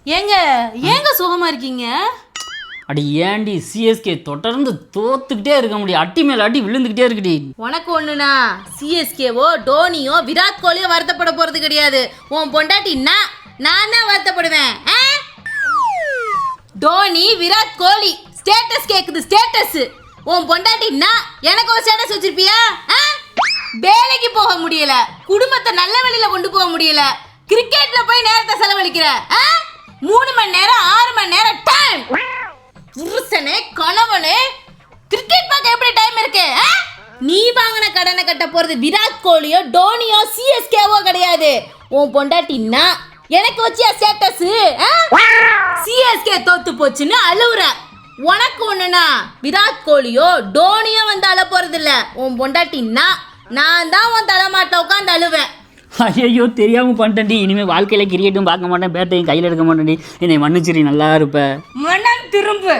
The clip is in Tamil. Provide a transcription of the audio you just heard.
ஏங்க ஏங்க சுகமா இருக்கீங்க? அடி ஏண்டி சிஎஸ்கே தொடர்ந்து தோத்துக்கிட்டே இருக்க முடியும், அட்டி மேல அடி விழுந்துக்கிட்டே இருக்குடி. உனக்கு ஒண்ணுனா சிஎஸ்கேவோ டோனியோ விராட் கோலியோ வருத்தப்பட போறது கிடையாது. உன் பொண்டாட்டின்னா நான் தான் வருத்தப்படுவேன். டோனி விராட் கோலி ஸ்டேட்டஸ் கேக்குது, ஸ்டேட்டஸ். உன் பொண்டாட்டின்னா எனக்கு ஒரு ஸ்டேட்டஸ் வச்சிருப்பியா? வேலைக்கு போக முடியல, குடும்பத்தை நல்ல வழியில கொண்டு போக முடியல, கிரிக்கெட்ல போய் நேரத்தை செலவழிக்கிற. 3 மணி நேரம் 6 மணி நேரம் டைம். புருஷனே கணவனே கிரிக்கெட் பார்க்க எப்படி டைம் இருக்கு? நீ வாங்கின கடனை கட்ட போறது விராட் கோலியோ டோனியோ சிஎஸ்கேவோ கிடையாது. உன் பொண்டாட்டின்னா எனக்கு வச்சியா ஸ்டேட்டஸ்? சிஎஸ்கே தோத்து போச்சுன்னு அழுவுற. உனக்கு ஒண்ணுனா விராட் கோலியோ டோனியோ வந்து அழ போறது இல்ல. உன் பொண்டாட்டின்னா நான் தான் உன் தலைமாட்டில் உட்காந்து அழுவேன். ஐயோ தெரியாம பண்ணிட்டேன்டி. இனிமே வாழ்க்கையில கிரிக்கெட்டும் பார்க்க மாட்டேன், பேட்டையும் கையில் எடுக்க மாட்டேன்டி. என்னை மன்னிச்சிரி, நல்லா இருப்ப. மனம் திரும்பு.